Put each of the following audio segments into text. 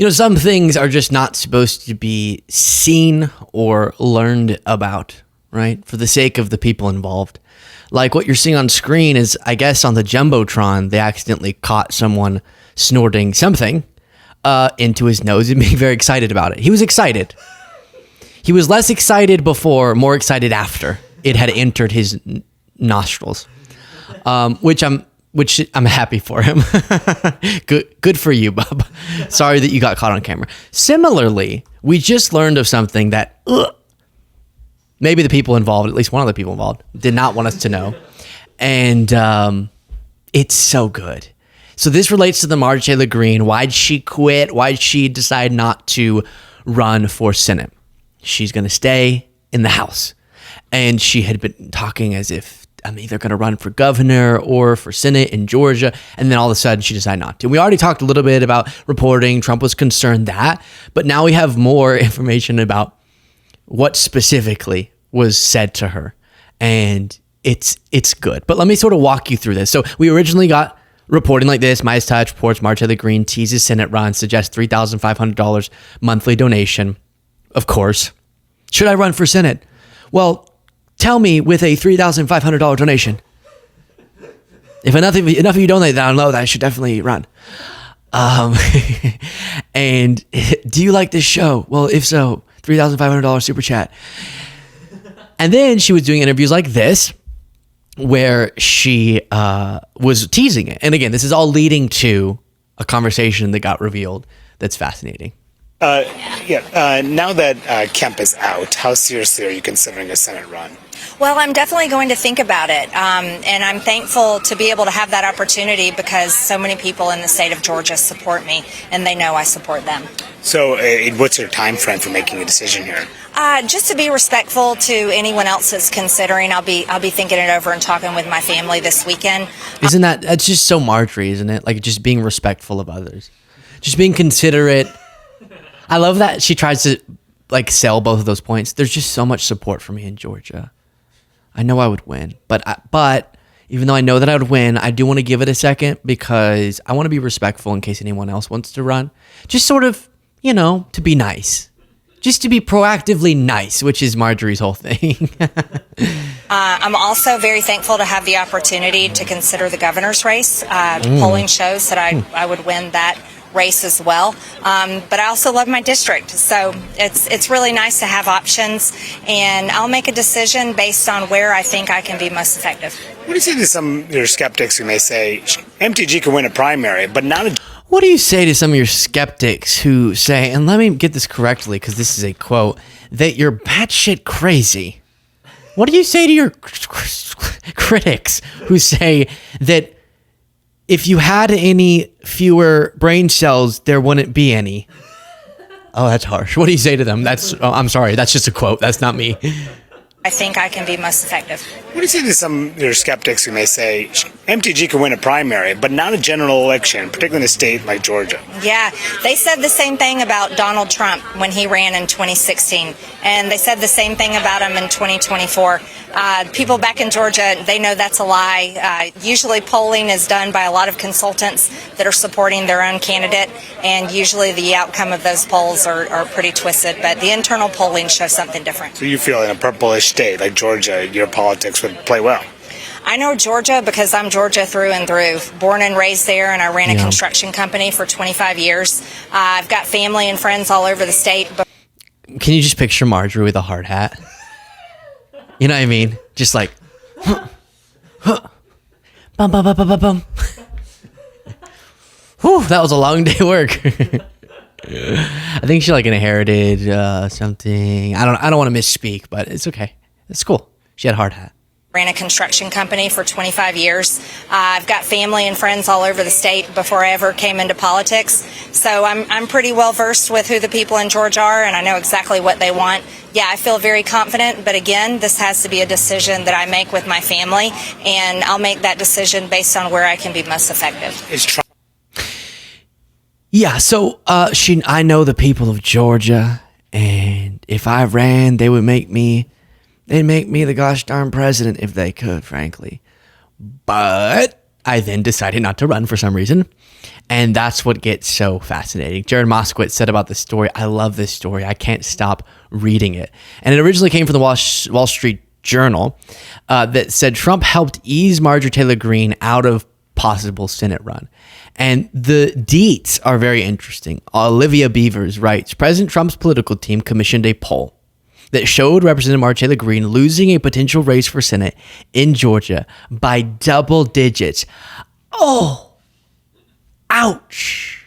Some things are just not supposed to be seen or learned about, right? For the sake of the people involved. Like what you're seeing on screen is, I guess on the Jumbotron, they accidentally caught someone snorting something into his nose and being very excited about it. He was excited. He was less excited before, more excited after it had entered his nostrils, which I'm happy for him. Good for you, bub. Sorry that you got caught on camera. Similarly, we just learned of something that maybe the people involved, at least one of the people involved, did not want us to know. And it's so good. So this relates to the Marjorie Taylor Greene. Why'd she quit? Why'd she decide not to run for Senate? She's going to stay in the House. And she had been talking as if, I'm either going to run for governor or for Senate in Georgia. And then all of a sudden she decided not to. We already talked a little bit about reporting. Trump was concerned that. But now we have more information about what specifically was said to her. And it's good. But let me sort of walk you through this. So we originally got reporting like this. Midas Touch reports Marjorie Taylor Greene teases Senate run, suggests $3,500 monthly donation. Of course. Should I run for Senate? Well, tell me with a $3,500 donation. If enough of you donate that, I'll know that I should definitely run. And do you like this show? Well, if so, $3,500 super chat. And then she was doing interviews like this, where she was teasing it. And again, this is all leading to a conversation that got revealed that's fascinating. Now that Kemp is out, how seriously are you considering a Senate run? Well, I'm definitely going to think about it, and I'm thankful to be able to have that opportunity because so many people in the state of Georgia support me, and they know I support them. So what's your time frame for making a decision here? Just to be respectful to anyone else that's considering, I'll be thinking it over and talking with my family this weekend. That's just so Marjorie, isn't it? Like just being respectful of others, just being considerate. I love that she tries to like sell both of those points. There's just so much support for me in Georgia. I know I would win, but even though I know that I would win, I do want to give it a second because I want to be respectful in case anyone else wants to run. Just sort of, to be nice. Just to be proactively nice, which is Marjorie's whole thing. I'm also very thankful to have the opportunity to consider the governor's race. Polling shows that I would win that race as well, but I also love my district, so it's really nice to have options, and I'll make a decision based on where I think I can be most effective. What do you say to some of your skeptics who may say MTG can win a primary, but not a... What do you say to some of your skeptics who say, and let me get this correctly because this is a quote, that you're batshit crazy? What do you say to your critics who say that if you had any fewer brain cells, there wouldn't be any? Oh, that's harsh. What do you say to them? I'm sorry. That's just a quote. That's not me. I think I can be most effective. What do you say to some of your skeptics who may say MTG can win a primary, but not a general election, particularly in a state like Georgia? Yeah, they said the same thing about Donald Trump when he ran in 2016, and they said the same thing about him in 2024. People back in Georgia, they know that's a lie. Usually polling is done by a lot of consultants that are supporting their own candidate, and usually the outcome of those polls are pretty twisted, but the internal polling shows something different. So you feel in a purplish state like Georgia, your politics would play well? I know Georgia because I'm Georgia through and through. Born and raised there, and I ran a construction company for 25 years. I've got family and friends all over the state. Can you just picture Marjorie with a hard hat? You know what I mean? Just like, bum, bum, bum, bum, bum, bum. Whew, that was a long day of work. I think she like inherited something. I don't want to misspeak, but it's okay. It's cool. She had a hard hat. Ran a construction company for 25 years. I've got family and friends all over the state before I ever came into politics. So I'm pretty well versed with who the people in Georgia are, and I know exactly what they want. Yeah, I feel very confident, but again, this has to be a decision that I make with my family, and I'll make that decision based on where I can be most effective. Yeah, so I know the people of Georgia, and if I ran, they'd make me the gosh darn president if they could, frankly. But I then decided not to run for some reason. And that's what gets so fascinating. Jared Moskowitz said about this story, I love this story. I can't stop reading it. And it originally came from the Wall Street Journal that said Trump helped ease Marjorie Taylor Greene out of possible Senate run. And the deets are very interesting. Olivia Beavers writes, President Trump's political team commissioned a poll that showed Representative Marjorie Taylor Greene losing a potential race for Senate in Georgia by double digits. Oh, ouch.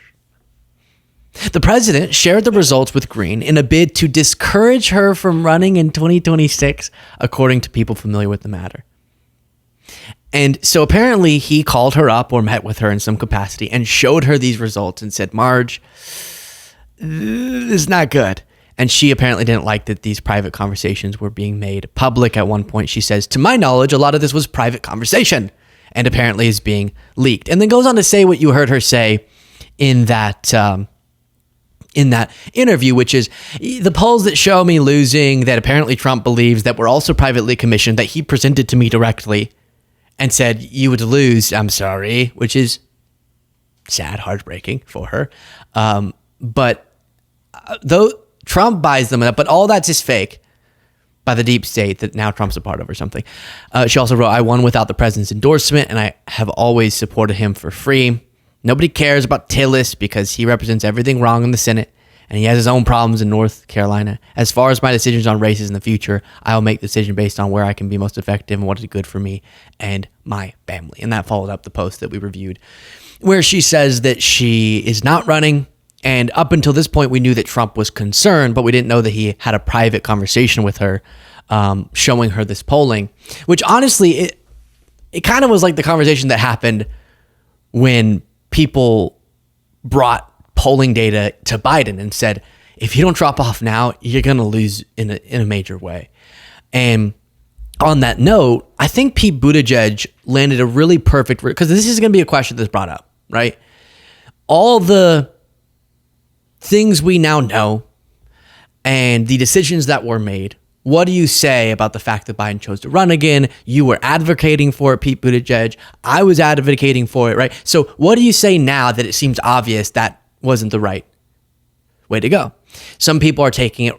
The president shared the results with Greene in a bid to discourage her from running in 2026, according to people familiar with the matter. And so apparently he called her up or met with her in some capacity and showed her these results and said, Marge, this is not good. And she apparently didn't like that these private conversations were being made public. At one point, she says, to my knowledge, a lot of this was private conversation and apparently is being leaked. And then goes on to say what you heard her say in that interview, which is the polls that show me losing that apparently Trump believes that were also privately commissioned, that he presented to me directly and said, you would lose, I'm sorry, which is sad, heartbreaking for her. But though Trump buys them up, but all that's just fake by the deep state that now Trump's a part of or something. She also wrote, I won without the president's endorsement, and I have always supported him for free. Nobody cares about Tillis because he represents everything wrong in the Senate, and he has his own problems in North Carolina. As far as my decisions on races in the future, I will make the decision based on where I can be most effective and what is good for me and my family. And that followed up the post that we reviewed, where she says that she is not running. And up until this point, we knew that Trump was concerned, but we didn't know that he had a private conversation with her, showing her this polling, which honestly, it kind of was like the conversation that happened when people brought polling data to Biden and said, if you don't drop off now, you're going to lose in a major way. And on that note, I think Pete Buttigieg landed a really perfect, because this is going to be a question that's brought up, right? All the things we now know and the decisions that were made. What do you say about the fact that Biden chose to run again? You were advocating for it, Pete Buttigieg. I was advocating for it, right? So what do you say now that it seems obvious that wasn't the right way to go? Some people are taking it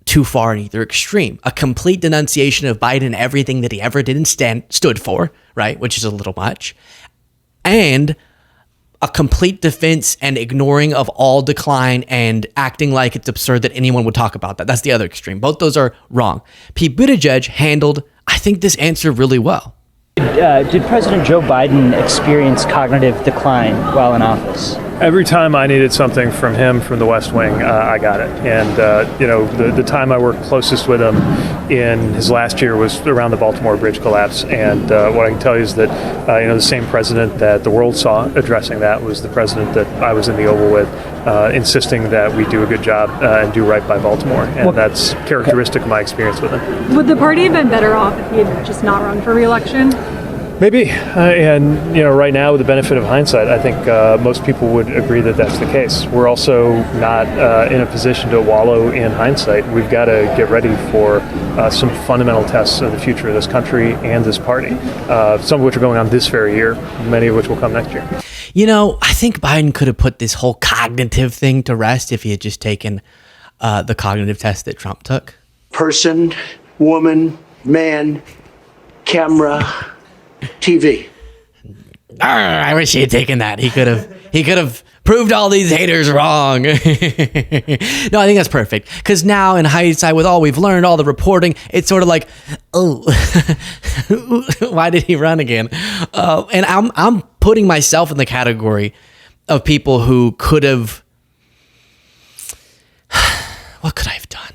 too far in either extreme. A complete denunciation of Biden and everything that he ever did and stood for, right? Which is a little much. And a complete defense and ignoring of all decline and acting like it's absurd that anyone would talk about that. That's the other extreme. Both those are wrong. Pete Buttigieg handled, I think, this answer really well. Did President Joe Biden experience cognitive decline while in office? Every time I needed something from him from the West Wing, I got it. And, the time I worked closest with him in his last year was around the Baltimore Bridge collapse. And what I can tell you is that, the same president that the world saw addressing that was the president that I was in the Oval with, insisting that we do a good job and do right by Baltimore. And that's characteristic of my experience with him. Would the party have been better off if he had just not run for re-election? Maybe. Right now, with the benefit of hindsight, I think most people would agree that that's the case. We're also not in a position to wallow in hindsight. We've got to get ready for some fundamental tests of the future of this country and this party, some of which are going on this very year, many of which will come next year. I think Biden could have put this whole cognitive thing to rest if he had just taken the cognitive test that Trump took. Person, woman, man, camera, TV. I wish he had taken that. He could have proved all these haters wrong. No, I think that's perfect. Because now in hindsight, with all we've learned, all the reporting, it's sort of like, oh, why did he run again? And I'm putting myself in the category of people who could have, what could I have done?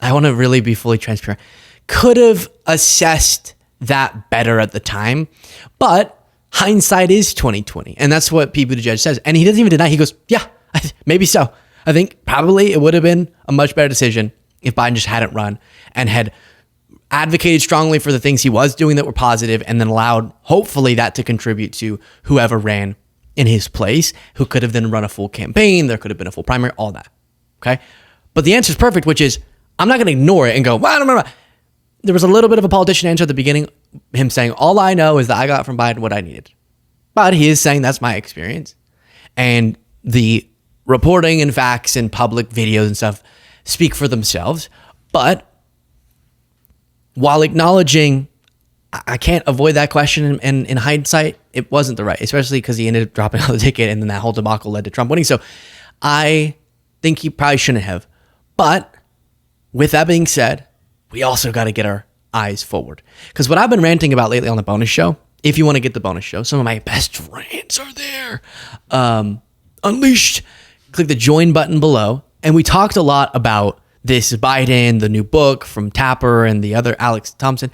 I want to really be fully transparent. Could have assessed that better at the time, but hindsight is 2020, and that's what Pete Buttigieg says. And he doesn't even deny. He goes, "Yeah, maybe so. I think probably it would have been a much better decision if Biden just hadn't run and had advocated strongly for the things he was doing that were positive, and then allowed, hopefully, that to contribute to whoever ran in his place, who could have then run a full campaign. There could have been a full primary, all that. Okay, but the answer is perfect, which is I'm not going to ignore it and go, well, no. There was a little bit of a politician answer at the beginning, him saying, all I know is that I got from Biden what I needed. But he is saying that's my experience. And the reporting and facts and public videos and stuff speak for themselves. But while acknowledging, I can't avoid that question, and in hindsight, it wasn't the right, especially because he ended up dropping out of the ticket and then that whole debacle led to Trump winning. So I think he probably shouldn't have. But with that being said, we also got to get our eyes forward. Because what I've been ranting about lately on the bonus show, if you want to get the bonus show, some of my best rants are there. Unleashed. Click the join button below. And we talked a lot about this Biden, the new book from Tapper and the other Alex Thompson.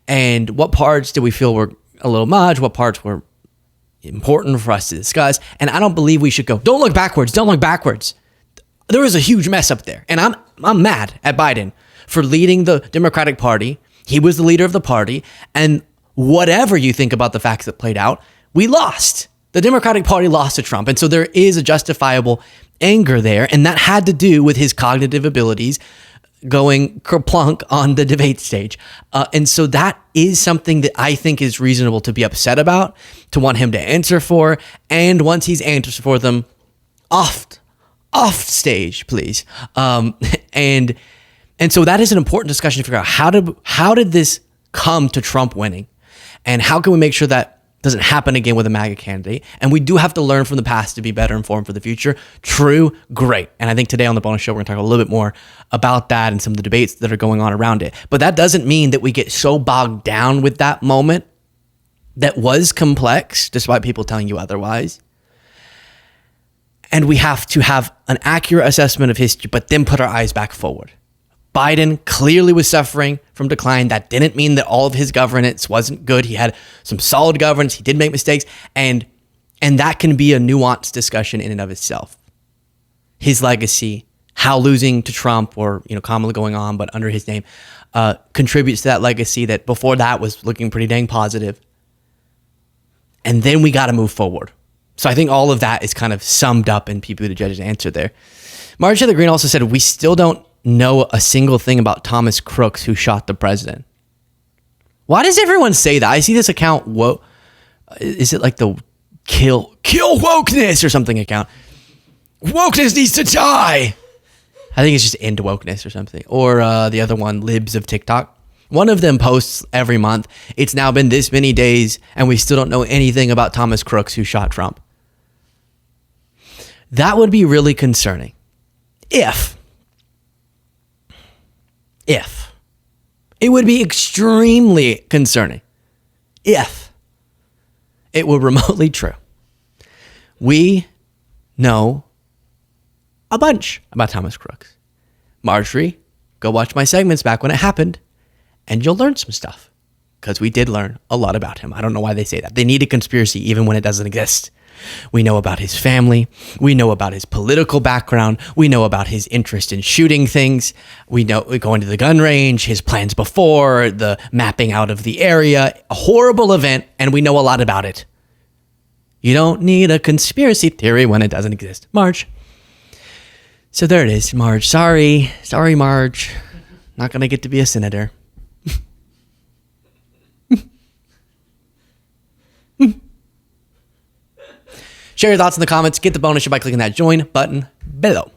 And what parts did we feel were a little much? What parts were important for us to discuss? And I don't believe we should go, don't look backwards. Don't look backwards. There was a huge mess up there. And I'm mad at Biden for leading the Democratic Party. He was the leader of the party. And whatever you think about the facts that played out, we lost. The Democratic Party lost to Trump. And so there is a justifiable anger there. And that had to do with his cognitive abilities going kerplunk on the debate stage. And so that is something that I think is reasonable to be upset about, to want him to answer for. And once he's answered for them, off stage, please. And so that is an important discussion to figure out how did this come to Trump winning? And how can we make sure that doesn't happen again with a MAGA candidate? And we do have to learn from the past to be better informed for the future. True, great. And I think today on the bonus show, we're going to talk a little bit more about that and some of the debates that are going on around it. But that doesn't mean that we get so bogged down with that moment that was complex, despite people telling you otherwise. And we have to have an accurate assessment of history, but then put our eyes back forward. Biden clearly was suffering from decline. That didn't mean that all of his governance wasn't good. He had some solid governance. He did make mistakes. And that can be a nuanced discussion in and of itself. His legacy, how losing to Trump or, Kamala going on, but under his name, contributes to that legacy that before that was looking pretty dang positive. And then we got to move forward. So I think all of that is kind of summed up in People the Judge's answer there. Marjorie Taylor Greene also said, we still don't know a single thing about Thomas Crooks, who shot the president. Why does everyone say that? I see this account. Whoa, is it like the kill wokeness or something account? Wokeness needs to die. I think it's just end wokeness or something. Or the other one, libs of TikTok. One of them posts every month. It's now been this many days and we still don't know anything about Thomas Crooks, who shot Trump. That would be really concerning. If it would be extremely concerning if it were remotely true. We know a bunch about Thomas Crooks. Marjorie, go watch my segments back when it happened and you'll learn some stuff, because we did learn a lot about him. I don't know why they say that. They need a conspiracy even when it doesn't exist. We know about his family. We know about his political background. We know about his interest in shooting things. We know going to the gun range, his plans before, the mapping out of the area, a horrible event, and we know a lot about it. You don't need a conspiracy theory when it doesn't exist. Marge. So there it is, Marge. Sorry, Marge. Not going to get to be a senator. Share your thoughts in the comments. Get the bonus by clicking that join button below.